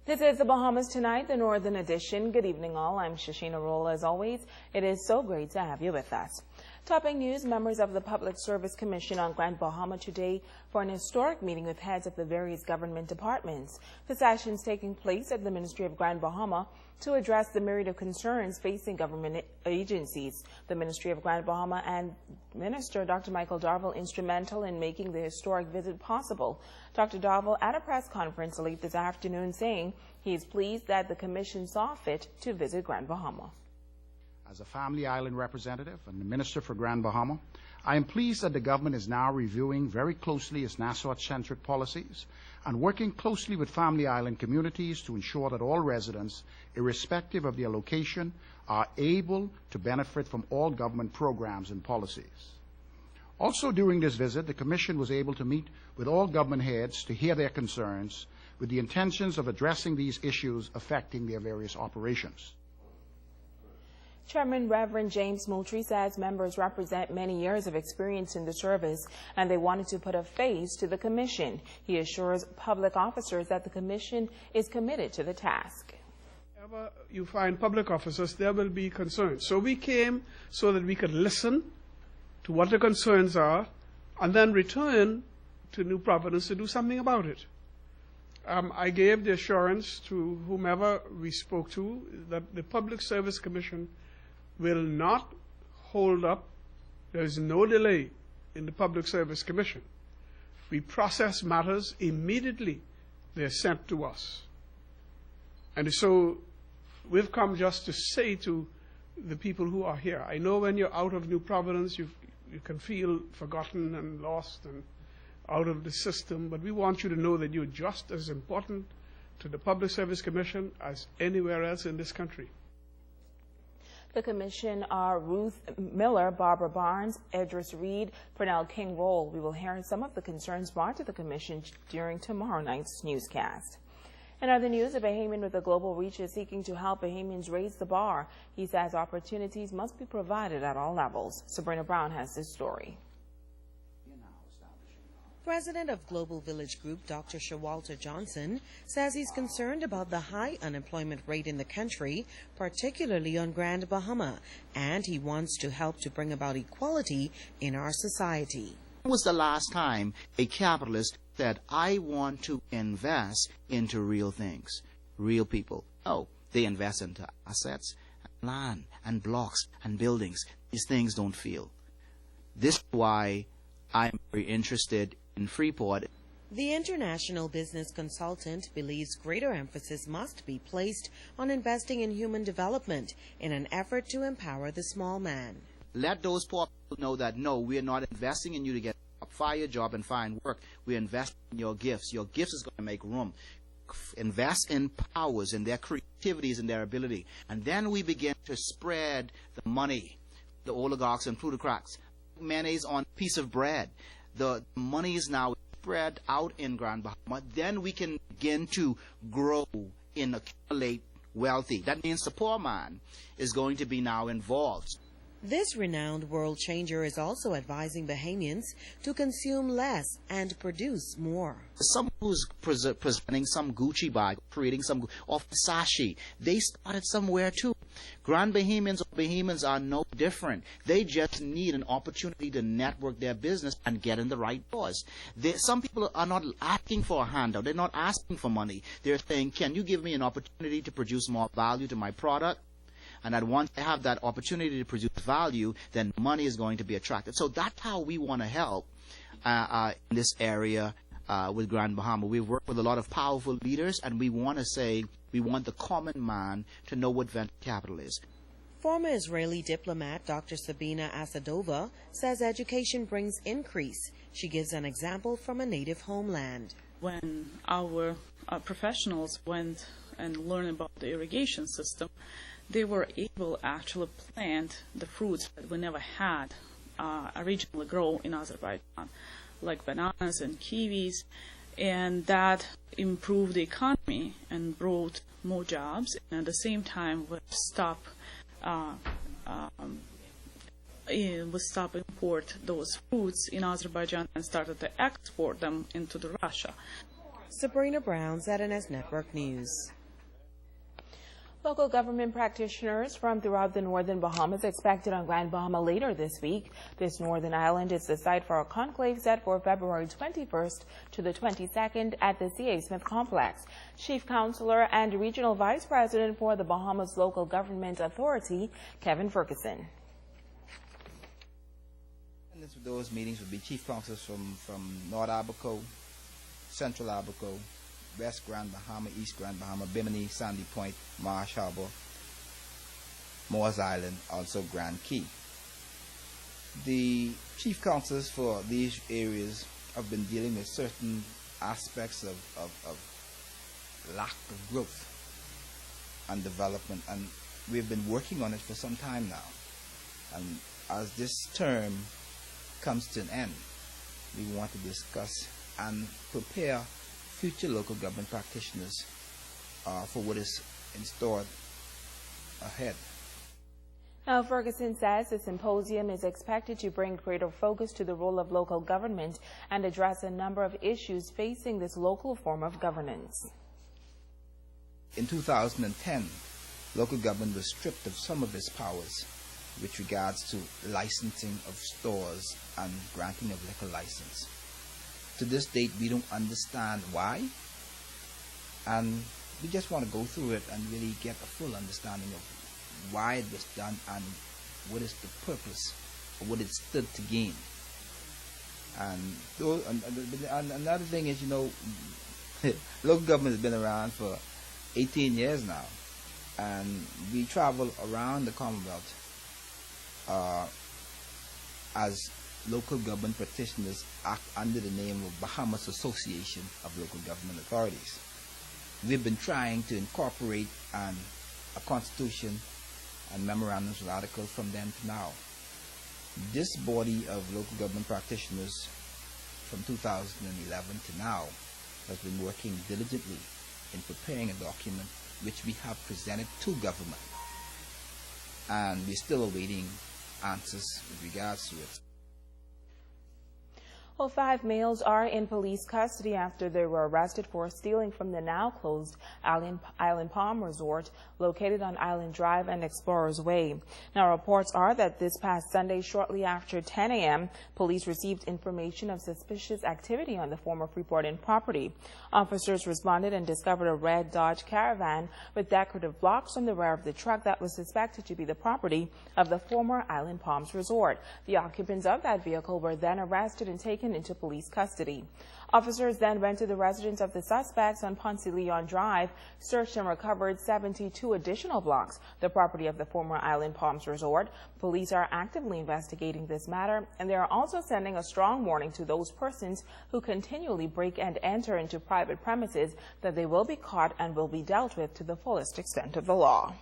This is the Bahamas Tonight, the Northern Edition. Good evening, all. I'm Shasheena Rolle. As always, it is so great to have you with us. Topping news, members of the Public Service Commission on Grand Bahama today for an historic meeting with heads of the various government departments. The session is taking place at the Ministry of Grand Bahama to address the myriad of concerns facing government agencies. The Ministry of Grand Bahama and Minister Dr. Michael Darville instrumental in making the historic visit possible. Dr. Darville at a press conference late this afternoon saying he is pleased that the Commission saw fit to visit Grand Bahama. As a Family Island representative and the Minister for Grand Bahama, I am pleased that the government is now reviewing very closely its Nassau-centric policies and working closely with Family Island communities to ensure that all residents, irrespective of their location, are able to benefit from all government programs and policies. Also during this visit, the Commission was able to meet with all government heads to hear their concerns with the intentions of addressing these issues affecting their various operations. Chairman Reverend James Moultrie says members represent many years of experience in the service and they wanted to put a face to the Commission. He assures public officers that the Commission is committed to the task. Whenever you find public officers, there will be concerns. So we came so that we could listen to what the concerns are and then return to New Providence to do something about it. I gave the assurance to whomever we spoke to that the Public Service Commission will not hold up. There is no delay in the Public Service Commission. We process matters immediately. They are sent to us. And so we've come just to say to the people who are here, I know when you're out of New Providence, you can feel forgotten and lost and out of the system, but we want you to know that you're just as important to the Public Service Commission as anywhere else in this country. The Commission are Ruth Miller, Barbara Barnes, Edris Reed, Pernell King Rolle. We will hear some of the concerns brought to the Commission during tomorrow night's newscast. In other news, a Bahamian with a global reach is seeking to help Bahamians raise the bar. He says opportunities must be provided at all levels. Sabrina Brown has this story. President of Global Village Group, Dr. Shawalter Johnson, says he's concerned about the high unemployment rate in the country, particularly on Grand Bahama, and he wants to help to bring about equality in our society. When was the last time a capitalist said, I want to invest into real things, real people? Oh, they invest into assets, land, and blocks, and buildings. These things don't feel. This is why I'm very interested in Freeport. The international business consultant believes greater emphasis must be placed on investing in human development in an effort to empower the small man. Let those poor people know that, no, we are not investing in you to get a fire job and find work. We are investing in your gifts. Your gifts is going to make room. Invest in powers, in their creativities, and their ability. And then we begin to spread the money, the oligarchs and plutocrats. Mayonnaise on a piece of bread. The money is now spread out in Grand Bahama. Then we can begin to grow and accumulate wealthy. That means the poor man is going to be now involved. This renowned world changer is also advising Bahamians to consume less and produce more. Someone who's presenting some Gucci bag, creating some of Versace, they started somewhere too. Grand Bahamians are no different. They just need an opportunity to network their business and get in the right doors. Some people are not asking for a handout. They're not asking for money. They're saying, can you give me an opportunity to produce more value to my product? And that once I have that opportunity to produce value, then money is going to be attracted. So that's how we want to help in this area with Grand Bahama. We've worked with a lot of powerful leaders, and we want to say we want the common man to know what venture capital is. Former Israeli diplomat Dr. Sabina Asadova says education brings increase. She gives an example from a native homeland. When our professionals went and learned about the irrigation system, they were able to actually plant the fruits that we never had originally grow in Azerbaijan, like bananas and kiwis, and that improved the economy and brought more jobs, and at the same time would stop import those fruits in Azerbaijan and started to export them into Russia. Sabrina Brown, ZNS Network News. Local government practitioners from throughout the northern Bahamas expected on Grand Bahama later this week. This northern island is the site for a conclave set for February 21st to the 22nd at the C.A. Smith Complex. Chief Counselor and Regional Vice President for the Bahamas Local Government Authority, Kevin Ferguson. Those meetings would be chief councils from North Abaco, Central Abaco, West Grand Bahama, East Grand Bahama, Bimini, Sandy Point, Marsh Harbor, Moores Island, also Grand Key. The chief councils for these areas have been dealing with certain aspects of lack of growth and development, and we've been working on it for some time now. And as this term comes to an end, we want to discuss and prepare future local government practitioners for what is in store ahead. Now, Ferguson says the symposium is expected to bring greater focus to the role of local government and address a number of issues facing this local form of governance. In 2010, local government was stripped of some of its powers with regards to licensing of stores and granting of liquor license. To this date, we don't understand why, and we just want to go through it and really get a full understanding of why it was done and what is the purpose or what it stood to gain. And another thing is, local government has been around for 18 years now, and we travel around the Commonwealth as local government practitioners act under the name of Bahamas Association of Local Government Authorities. We've been trying to incorporate a constitution and memorandums of articles from then to now. This body of local government practitioners from 2011 to now has been working diligently in preparing a document which we have presented to government, and we're still awaiting answers with regards to it. Well, 5 males are in police custody after they were arrested for stealing from the now-closed Island Palm Resort located on Island Drive and Explorers Way. Now, reports are that this past Sunday, shortly after 10 a.m., police received information of suspicious activity on the former Freeport Inn property. Officers responded and discovered a red Dodge Caravan with decorative blocks on the rear of the truck that was suspected to be the property of the former Island Palms Resort. The occupants of that vehicle were then arrested and taken into police custody. Officers then went to the residence of the suspects on Ponce de Leon Drive, searched and recovered 72 additional blocks, the property of the former Island Palms Resort. Police are actively investigating this matter, and they are also sending a strong warning to those persons who continually break and enter into private premises that they will be caught and will be dealt with to the fullest extent of the law.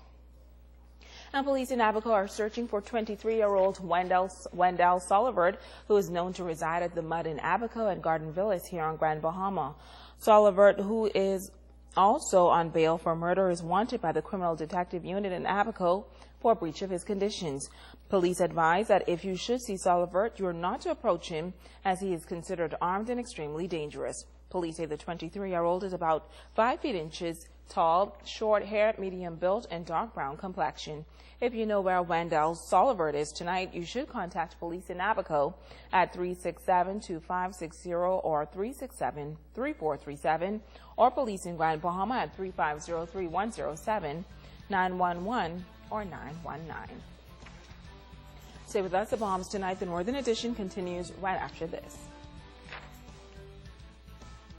And police in Abaco are searching for 23-year-old Wendell Solivert, who is known to reside at the Mud in Abaco and Garden Villas here on Grand Bahama. Solivert, who is also on bail for murder, is wanted by the Criminal Detective Unit in Abaco for breach of his conditions. Police advise that if you should see Solivert, you are not to approach him, as he is considered armed and extremely dangerous. Police say the 23-year-old is about 5 feet inches tall, short-haired, medium-built, and dark brown complexion. If you know where Wendell Solivert is tonight, you should contact police in Abaco at 367-2560 or 367-3437, or police in Grand Bahama at 3503-107, 911, or 919. Stay with us. The Bahamas Tonight, the Northern Edition, continues right after this.